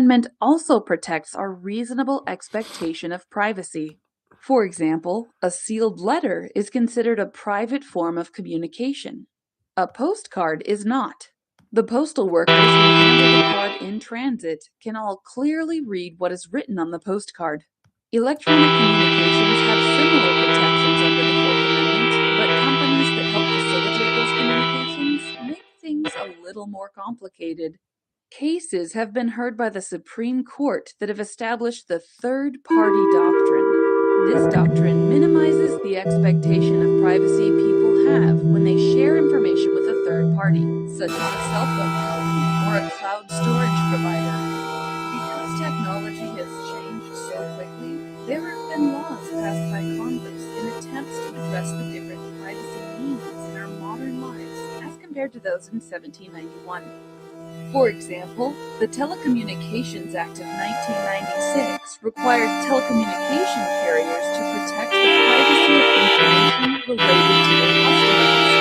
Amendment also protects our reasonable expectation of privacy. For example, a sealed letter is considered a private form of communication. A postcard is not. The postal workers who handle the card in transit can all clearly read what is written on the postcard. Electronic communications have similar protections under the Fourth Amendment, but companies that help facilitate those communications make things a little more complicated. Cases have been heard by the Supreme Court that have established the third-party doctrine. This doctrine minimizes the expectation of privacy people have when they share information with a third party, such as a cell phone company or a cloud storage provider. Because technology has changed so quickly, there have been laws passed by Congress in attempts to address the different privacy needs in our modern lives as compared to those in 1791. For example, the Telecommunications Act of 1996 required telecommunication carriers to protect the privacy of information related to their customers.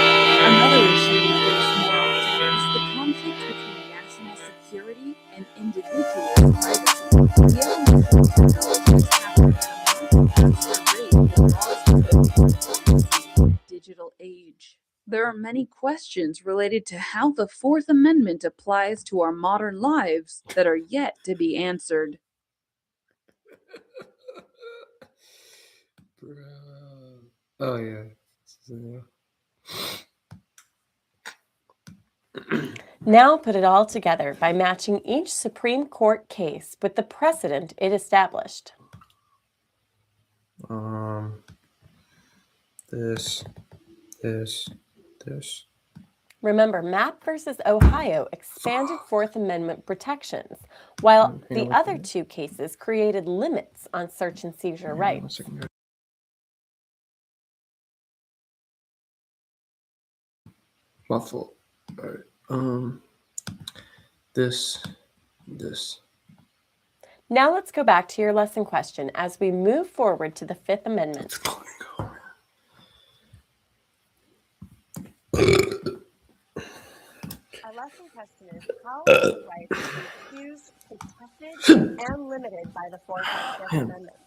Another issue we face more often is the conflict between national security and individual privacy. The evolution of technology is happening at a much faster rate than laws protect the digital age. There are many questions related to how the Fourth Amendment applies to our modern lives that are yet to be answered. Oh, yeah. Now put it all together by matching each Supreme Court case with the precedent it established. This. Remember, Mapp versus Ohio expanded Fourth Amendment protections, while the other two cases created limits on search and seizure rights. Muffle. All right. This. Now let's go back to your lesson question as we move forward to the Fifth Amendment. Our lesson question is, how are these rights infused, protected, and limited by the Fourth and Fifth Amendments?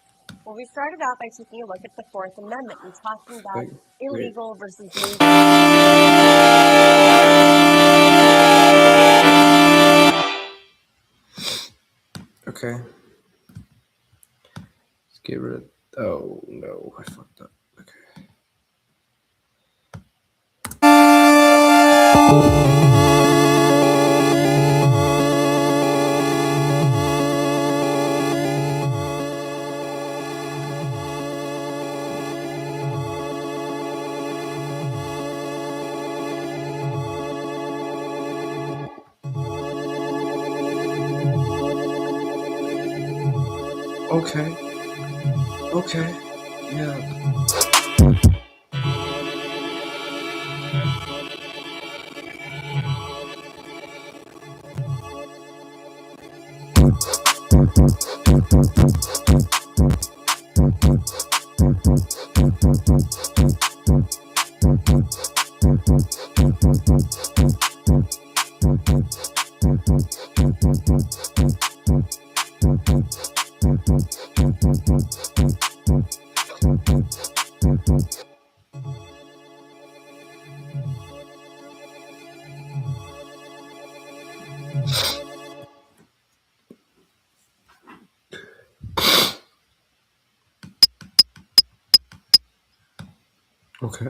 Well, we started out by taking a look at the Fourth Amendment and talking about illegal versus legal. Okay. Let's get rid of. Oh no, I fucked up. Okay. Okay. Yeah. Okay.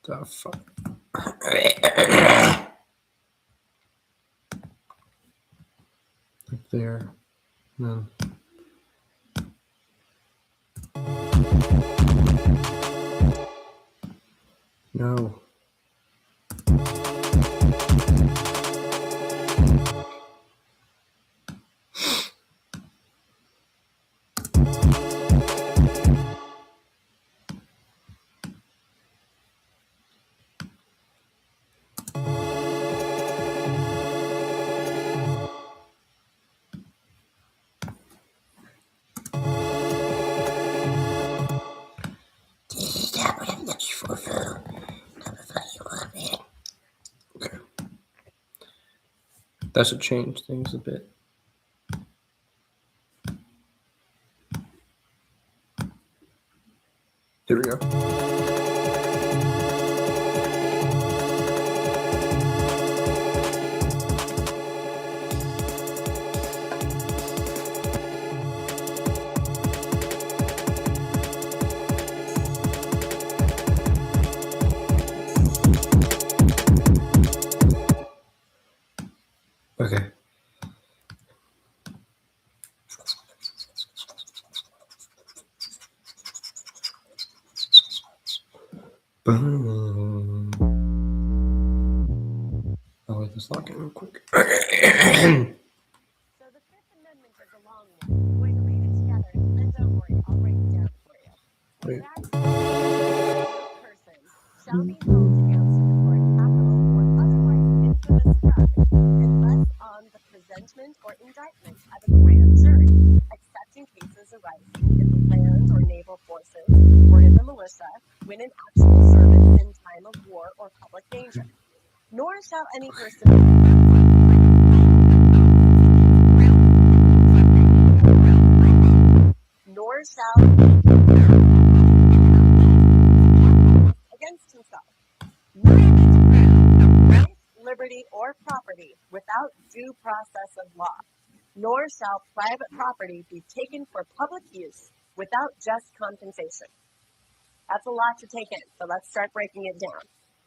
The fuck. Up there. No. No. That should change things a bit. Here we go. Okay. Boom. I'll let this lock in real quick. Okay. So the Fifth Amendment is a long one. I'm going to read it together, and then don't worry, I'll break it down for you. Wait. No person shall be held to answer for a capital or otherwise infamous crime unless on the presentment or indictment of a grand jury, except in cases arising in the land or naval forces or in the militia when in actual service in time of war or public danger. Nor shall any person against himself, life, liberty, or property without due process of law, nor shall private property be taken for public use without just compensation. That's a lot to take in, so let's start breaking it down.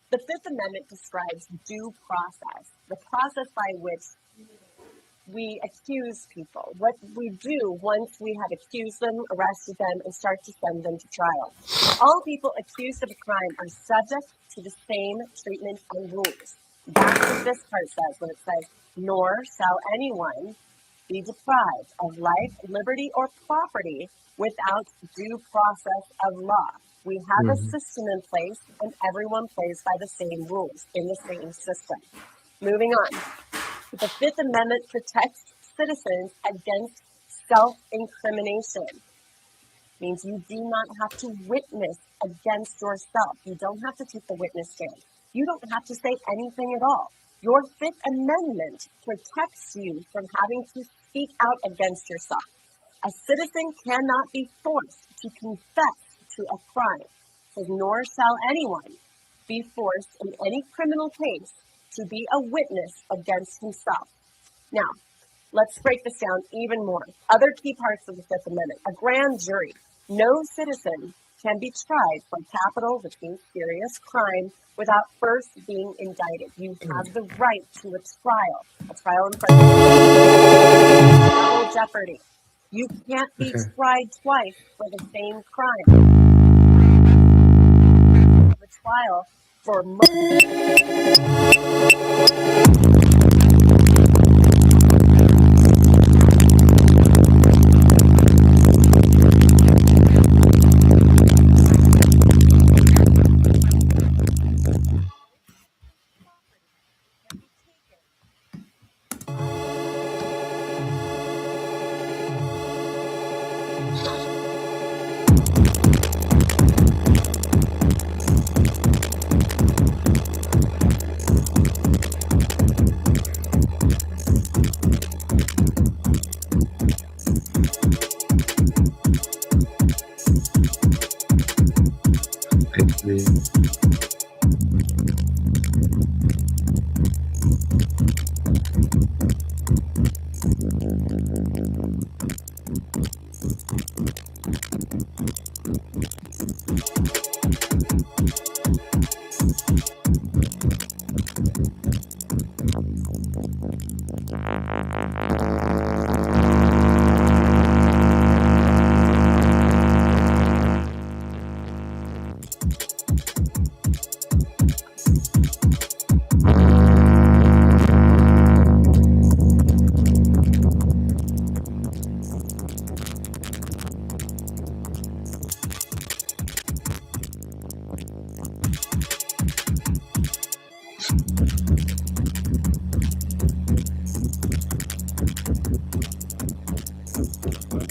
The Fifth Amendment describes due process, the process by which we accuse people, what we do once we have accused them, arrested them, and start to send them to trial. All people accused of a crime are subject to the same treatment and rules. That's what this part says when it says, nor shall anyone be deprived of life, liberty, or property without due process of law. We have a system in place, and everyone plays by the same rules in the same system. Moving on. The Fifth Amendment protects citizens against self-incrimination. Means you do not have to witness against yourself. You don't have to take the witness stand. You don't have to say anything at all. Your Fifth Amendment protects you from having to speak out against yourself. A citizen cannot be forced to confess to a crime. So nor shall anyone be forced in any criminal case to be a witness against himself. Now, let's break this down even more. Other key parts of the Fifth Amendment. A grand jury. No citizen can be tried for capital, which means serious crime, without first being indicted. You have the right to a trial in front of double jeopardy. You can't be tried twice for the same crime. A trial for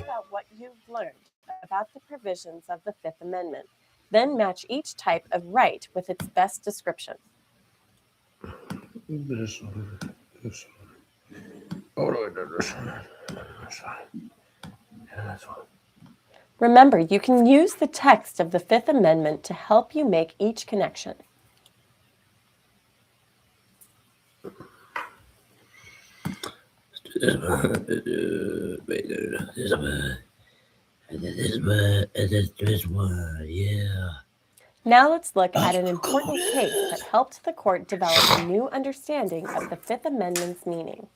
about what you've learned about the provisions of the Fifth Amendment. Then match each type of right with its best description. Oh, no, this one. Yeah, this one. Remember, you can use the text of the Fifth Amendment to help you make each connection. This one, yeah. Now let's look at an important case that helped the court develop a new understanding of the Fifth Amendment's meaning.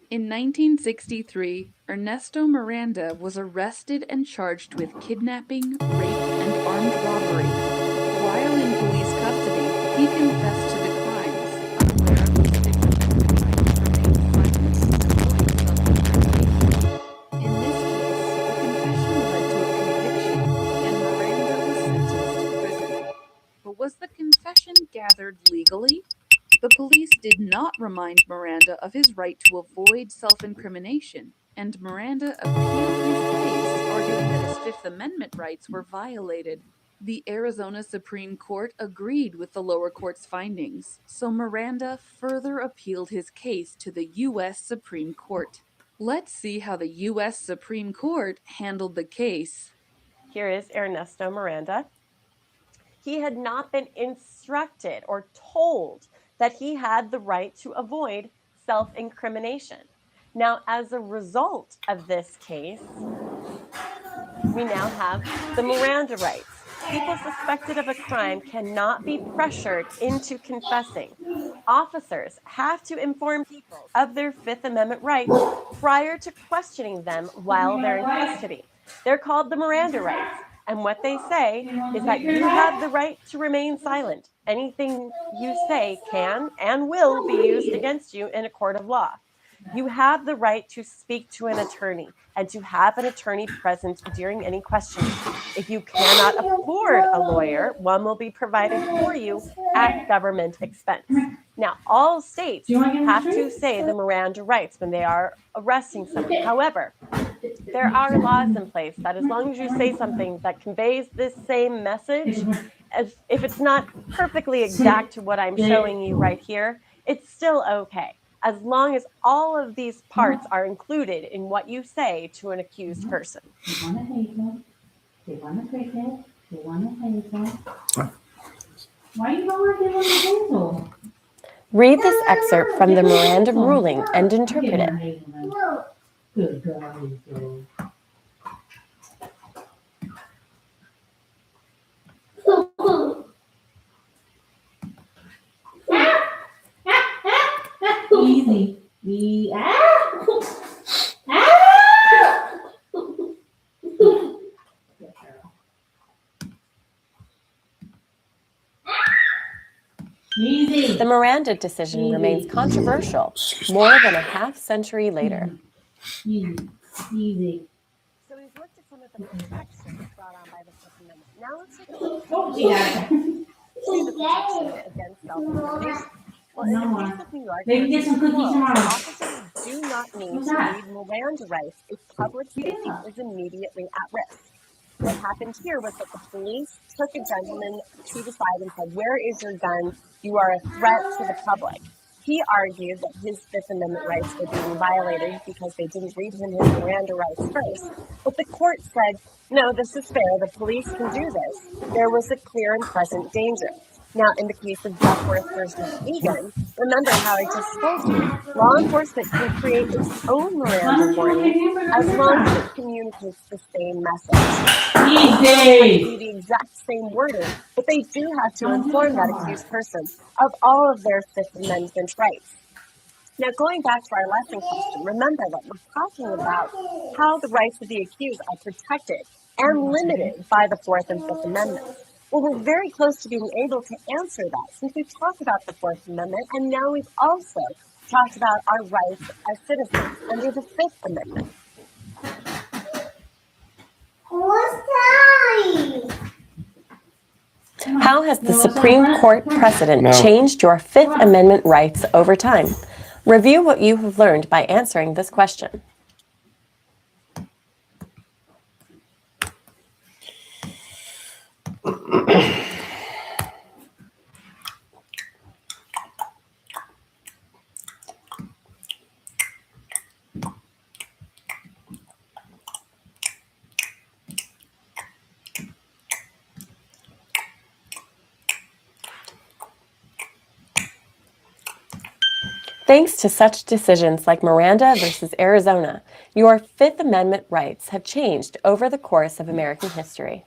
In 1963, Ernesto Miranda was arrested and charged with kidnapping, rape, and armed robbery. While in police custody, he confessed to the crimes, unaware of his Fifth Amendment right to remain silent and avoid self-incrimination. In this case, the confession led to a conviction, and Miranda was sentenced to prison. But was the confession gathered legally? The police did not remind Miranda of his right to avoid self-incrimination, and Miranda appealed his case, arguing that his Fifth Amendment rights were violated. The Arizona Supreme Court agreed with the lower court's findings, so Miranda further appealed his case to the U.S. Supreme Court. Let's see how the U.S. Supreme Court handled the case. Here is Ernesto Miranda. He had not been instructed or told that he had the right to avoid self-incrimination. Now, as a result of this case, we now have the Miranda rights. People suspected of a crime cannot be pressured into confessing. Officers have to inform people of their Fifth Amendment rights prior to questioning them while they're in custody. They're called the Miranda rights. And what they say is that you have the right to remain silent. Anything you say can and will be used against you in a court of law. You have the right to speak to an attorney and to have an attorney present during any questioning. If you cannot afford a lawyer, one will be provided for you at government expense. Now, all states have to say the Miranda rights when they are arresting someone. However, there are laws in place that as long as you say something that conveys this same message, if it's not perfectly exact to what I'm showing you right here, it's still okay, as long as all of these parts are included in what you say to an accused person. Read this excerpt from the Miranda ruling and interpret it. Easy. The Miranda decision remains controversial more than a half-century later. Easy. So we've looked at some of the protections brought on by the Fifth Amendment. Now let's take a look at the protection against self-incrimination. Well, in the case of New York, officers do not need to read Miranda rights if public safety is immediately at risk. What happened here was that the police took a gentleman to the side and said, "Where is your gun? You are a threat to the public." He argued that his Fifth Amendment rights were being violated because they didn't read him his Miranda rights first. But the court said, "No, this is fair. The police can do this. There was a clear and present danger." Now, in the case of Duckworth versus Egan, remember how I just told you, law enforcement can create its own Miranda warning as long as it communicates the same message. It doesn't have to be the exact same wording, but they do have to inform that accused person of all of their Fifth Amendment rights. Now, going back to our lesson question, remember that we're talking about how the rights of the accused are protected and limited by the Fourth and Fifth Amendments. Well, we're very close to being able to answer that since we've talked about the Fourth Amendment, and now we've also talked about our rights as citizens under the Fifth Amendment. How has the Supreme Court precedent changed your Fifth Amendment rights over time? Review what you have learned by answering this question. Thanks to such decisions like Miranda versus Arizona, your Fifth Amendment rights have changed over the course of American history.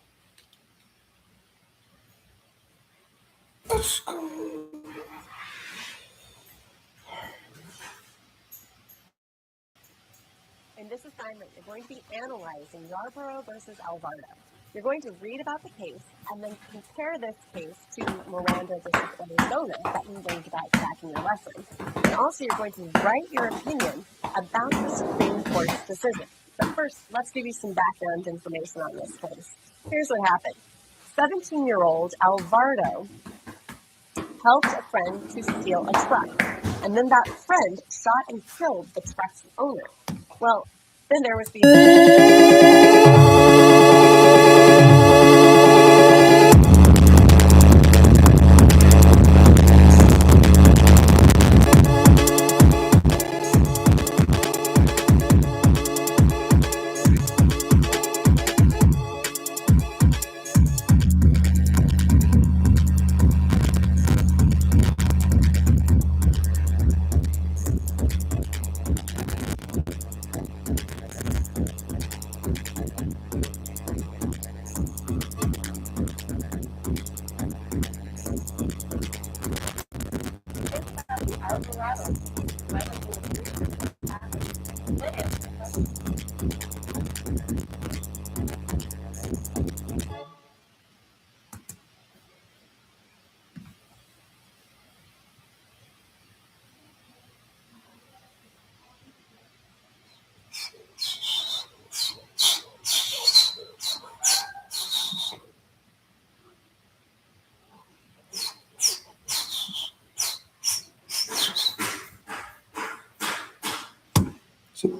In this assignment, you're going to be analyzing Yarborough versus Alvarado. You're going to read about the case and then compare this case to Miranda versus Arizona that you learned about back in your lesson. And also, you're going to write your opinion about the Supreme Court's decision. But first, let's give you some background information on this case. Here's what happened. 17-year-old Alvarado helped a friend to steal a truck, and then that friend shot and killed the truck's owner. Well, then there was the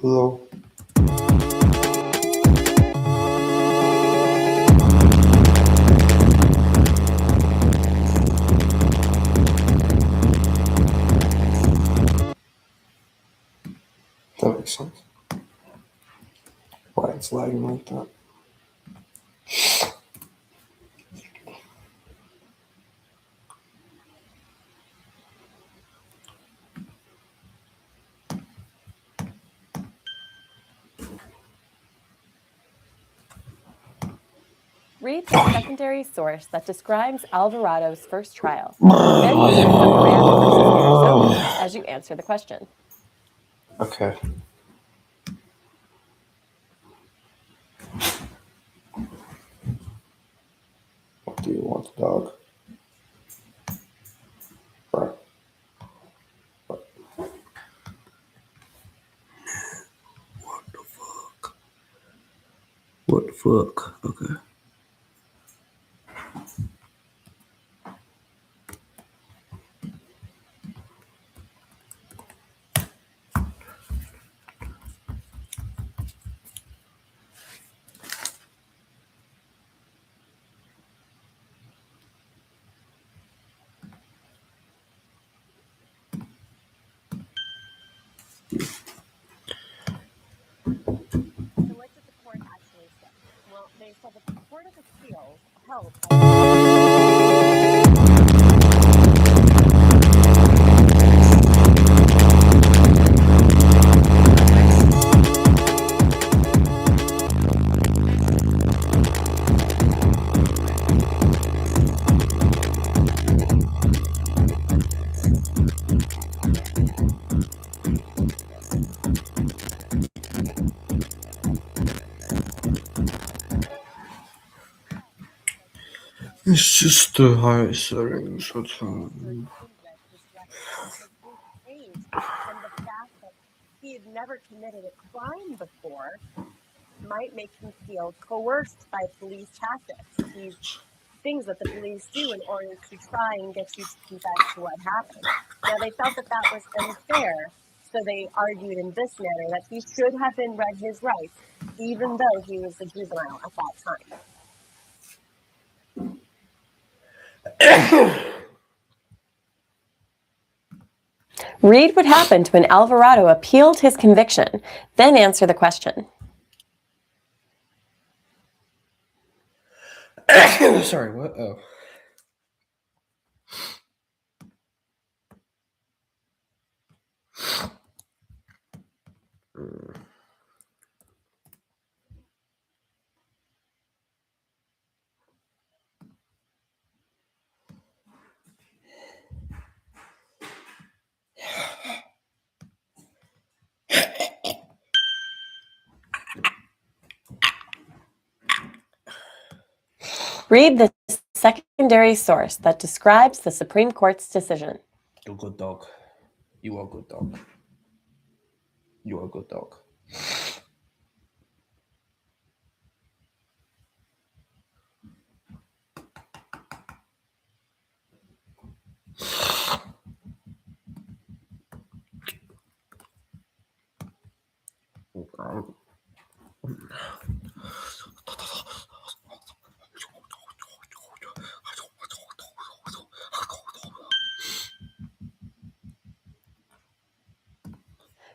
Hello. That makes sense. Why it's lagging like that. Read the secondary source that describes Alvarado's first trial. Then read the Miranda versus Arizona as you answer the question. Okay. What do you want, dog? Right. What the fuck? What the fuck? Okay. So what did the court actually say? Well, they said that the Court of Appeals held by It's just the high settings. What's on? age and the fact that he had never committed a crime before might make him feel coerced by police tactics. These things that the police do in order to try and get you to confess to what happened. Now, they felt that that was unfair, so they argued in this manner that he should have been read his rights, even though he was a juvenile at that time. Read what happened when Alvarado appealed his conviction, then answer the question. Sorry, what? Oh. Read the secondary source that describes the Supreme Court's decision. You're a good dog. You are a good dog. You are a good dog.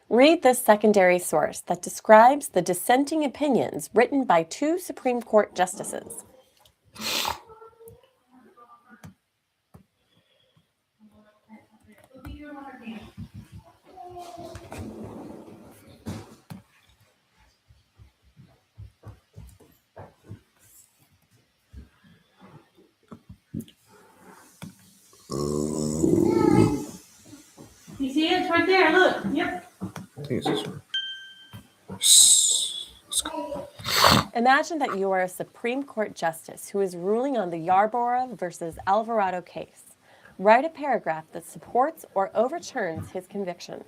Read this secondary source that describes the dissenting opinions written by 2 Supreme Court justices. You see it? It's right there. Look. Yep. I think it's this one. Let's go. Imagine that you are a Supreme Court justice who is ruling on the Yarborough versus Alvarado case. Write a paragraph that supports or overturns his conviction.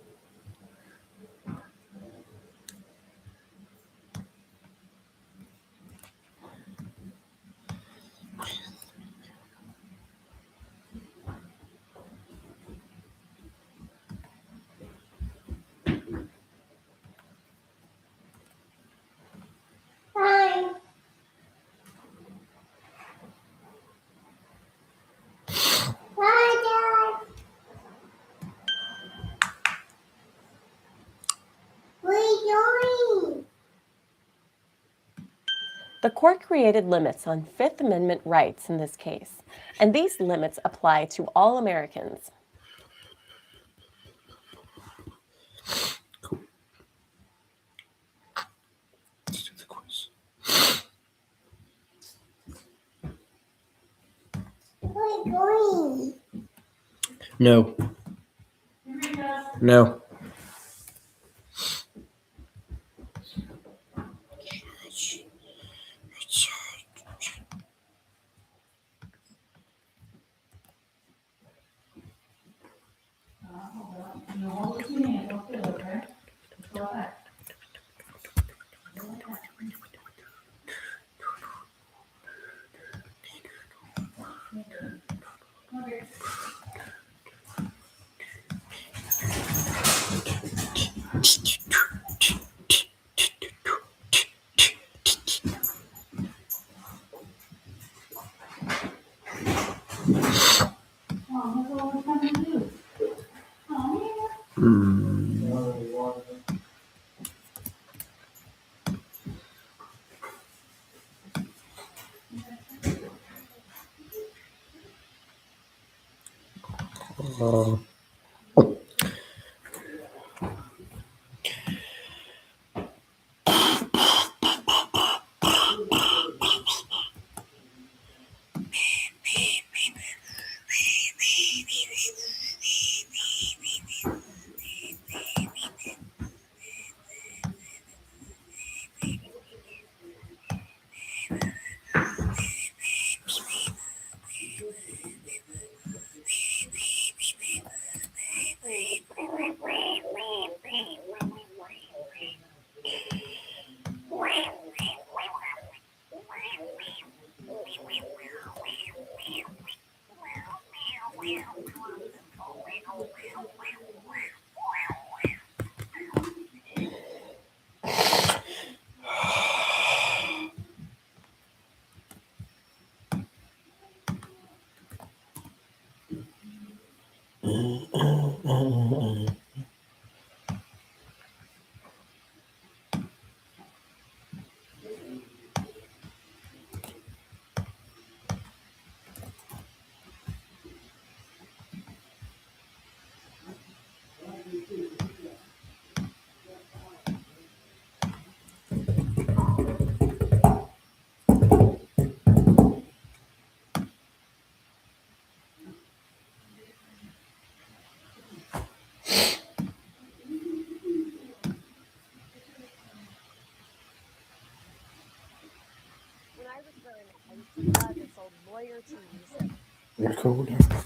Hi. Hi, Dad. What are you doing? The court created limits on Fifth Amendment rights in this case, and these limits apply to all Americans. Cool. Let's do the quiz. Where are you going? No. No. You hold it in your hand. Don't feel it, okay? Go back. Okay. Oh, that's all we're trying to do. Oh, and Pizza, this old lawyer to research. Let's go now.